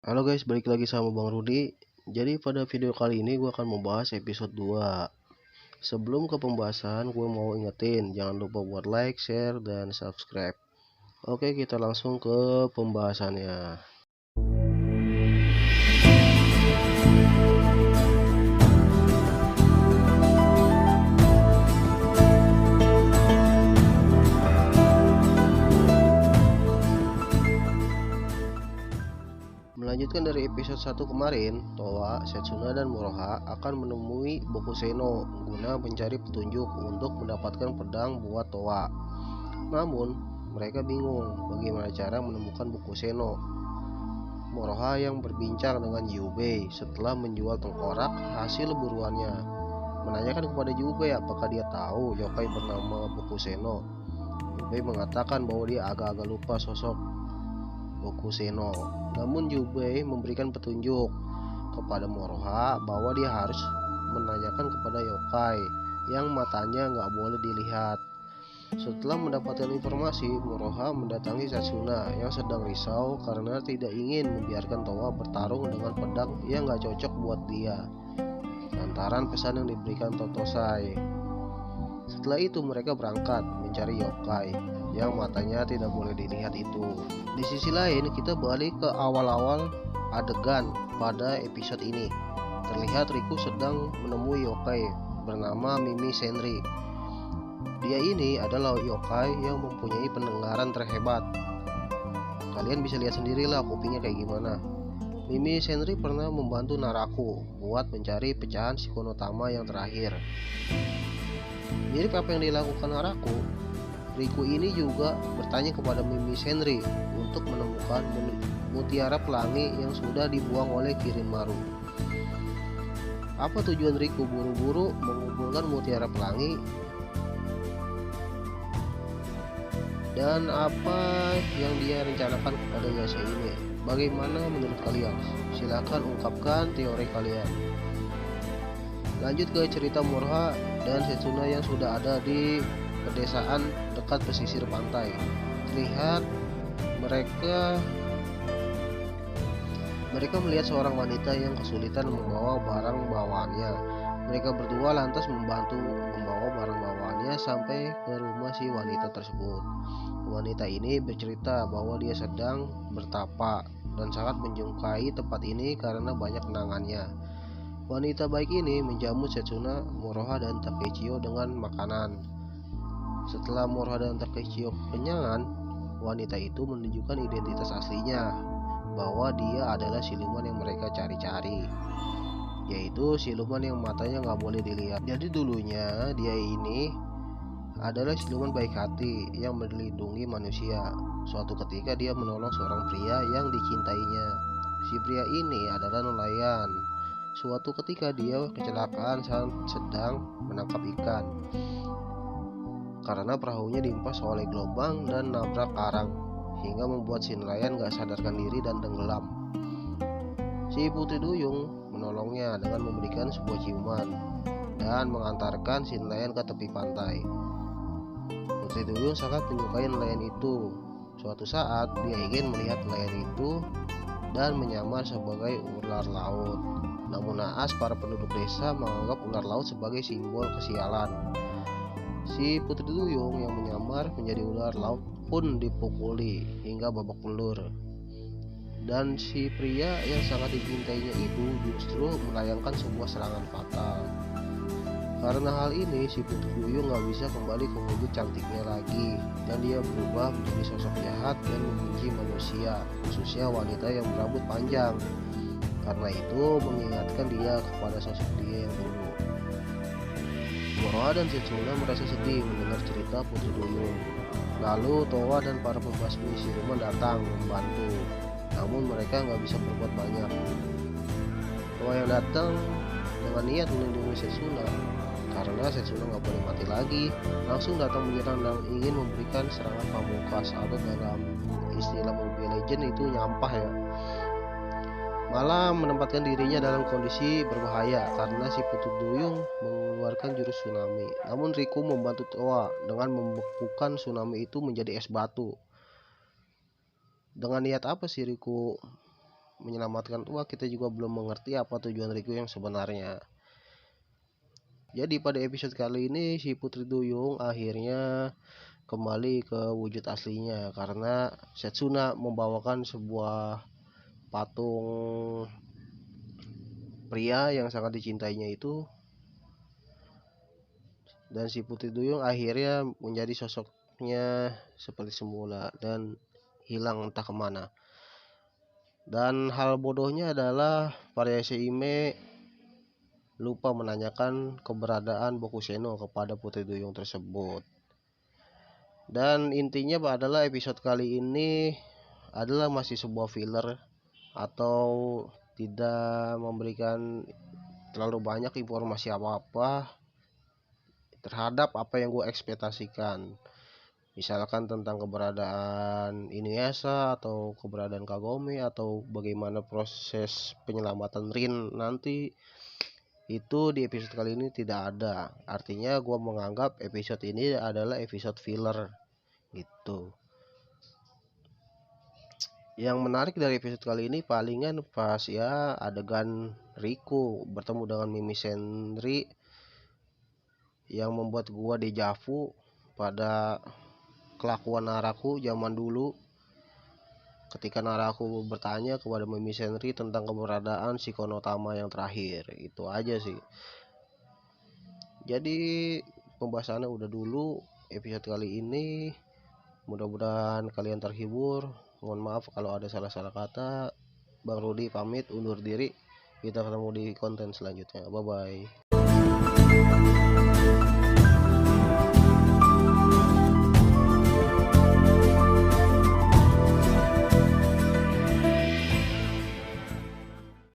Halo guys, balik lagi sama Bang Rudi. Jadi pada video kali ini gue akan membahas episode 2. Sebelum ke pembahasan, gue mau ingetin jangan lupa buat like, share, dan subscribe. Oke, kita langsung ke pembahasannya. Melanjutkan dari episode 1 kemarin, Towa, Setsuna, dan Moroha akan menemui Bokuseno guna mencari petunjuk untuk mendapatkan pedang buat Towa. Namun, mereka bingung bagaimana cara menemukan Bokuseno. Moroha yang berbincang dengan Yubei setelah menjual tengkorak hasil buruannya, menanyakan kepada Yubei apakah dia tahu yokai bernama Bokuseno. Yubei mengatakan bahwa dia agak-agak lupa sosok Bokuseno. Namun Yubei memberikan petunjuk kepada Moroha bahwa dia harus menanyakan kepada yokai yang matanya nggak boleh dilihat. Setelah mendapatkan informasi, Moroha mendatangi Setsuna yang sedang risau karena tidak ingin membiarkan Towa bertarung dengan pedang yang nggak cocok buat dia, lantaran pesan yang diberikan Totosai. Setelah itu mereka berangkat mencari yokai yang matanya tidak boleh dilihat itu. Di sisi lain, kita balik ke awal-awal adegan pada episode ini. Terlihat Riku sedang menemui yokai bernama Mimi Senri. Dia ini adalah yokai yang mempunyai pendengaran terhebat. Kalian bisa lihat sendirilah kupingnya kayak gimana. Mimi Senri pernah membantu Naraku buat mencari pecahan Shikonotama yang terakhir. Mirip apa yang dilakukan Naraku, Riku ini juga bertanya kepada Mimi Senri untuk menemukan mutiara pelangi yang sudah dibuang oleh Kirinmaru. Apa tujuan Riku buru-buru mengumpulkan mutiara pelangi? Dan apa yang dia rencanakan kepada Yase ini? Bagaimana menurut kalian? Silahkan ungkapkan teori kalian. Lanjut ke cerita Moroha dan Setsuna yang sudah ada di pedesaan dekat pesisir pantai. Terlihat mereka melihat seorang wanita yang kesulitan membawa barang bawaannya. Mereka berdua lantas membantu membawa barang bawaannya sampai ke rumah si wanita tersebut. Wanita ini bercerita bahwa dia sedang bertapa dan sangat menyukai tempat ini karena banyak kenangannya. Wanita baik ini menjamu Setsuna, Moroha, dan Takechio dengan makanan. Setelah Moroha dan Takechio kenyangan, wanita itu menunjukkan identitas aslinya, bahwa dia adalah siluman yang mereka cari-cari, yaitu siluman yang matanya nggak boleh dilihat. Jadi dulunya dia ini adalah siluman baik hati yang melindungi manusia. Suatu ketika dia menolong seorang pria yang dicintainya. Si pria ini adalah nelayan. Suatu ketika dia kecelakaan saat sedang menangkap ikan karena perahunya dihempas oleh gelombang dan nabrak karang hingga membuat si nelayan gak sadarkan diri dan tenggelam. Si Putri Duyung menolongnya dengan memberikan sebuah ciuman dan mengantarkan si nelayan ke tepi pantai. Putri Duyung sangat menyukai nelayan itu. Suatu saat dia ingin melihat nelayan itu dan menyamar sebagai ular laut. Namun naas para penduduk desa menganggap ular laut sebagai simbol kesialan. Si Putri Duyung yang menyamar menjadi ular laut pun dipukuli hingga babak belur. Dan si pria yang sangat dicintainya itu justru melayangkan sebuah serangan fatal. Karena hal ini, si Putri Duyung gak bisa kembali ke wujud cantiknya lagi, dan dia berubah menjadi sosok jahat dan membenci manusia, khususnya wanita yang berambut panjang. Karena itu mengingatkan dia kepada sosok dia yang dulu. Moroha dan Setsuna merasa sedih mendengar cerita Putri Duyung. Lalu Towa dan para pembasmi siluman datang membantu, namun mereka nggak bisa berbuat banyak. Towa yang datang dengan niat melindungi Setsuna karena Setsuna nggak boleh mati lagi, langsung datang menyerang dan ingin memberikan serangan pamungkas, atau dalam istilah Mobile Legends itu nyampah ya. Malah menempatkan dirinya dalam kondisi berbahaya karena si Putri Duyung mengeluarkan jurus tsunami. Namun Riku membantu Towa dengan membekukan tsunami itu menjadi es batu. Dengan niat apa sih Riku menyelamatkan Towa, kita juga belum mengerti apa tujuan Riku yang sebenarnya. Jadi pada episode kali ini si Putri Duyung akhirnya kembali ke wujud aslinya karena Setsuna membawakan sebuah patung pria yang sangat dicintainya itu, dan si Putri Duyung akhirnya menjadi sosoknya seperti semula dan hilang entah kemana. Dan hal bodohnya adalah variasi Ime lupa menanyakan keberadaan Bokuseno kepada Putri Duyung tersebut. Dan intinya adalah episode kali ini adalah masih sebuah filler atau tidak memberikan terlalu banyak informasi apa-apa terhadap apa yang gue ekspektasikan. Misalkan tentang keberadaan Inuyasha atau keberadaan Kagome atau bagaimana proses penyelamatan Rin nanti, itu di episode kali ini tidak ada. Artinya gue menganggap episode ini adalah episode filler gitu. Yang menarik dari episode kali ini palingan pas ya adegan Riku bertemu dengan Mimi Sendri yang membuat gua dejavu pada kelakuan Naraku zaman dulu ketika Naraku bertanya kepada Mimi Sendri tentang keberadaan si Konotama yang terakhir. Itu aja sih. Jadi pembahasannya udah dulu episode kali ini. Mudah-mudahan kalian terhibur. Mohon maaf kalau ada salah-salah kata. Bang Rudi pamit undur diri. Kita ketemu di konten selanjutnya. Bye bye.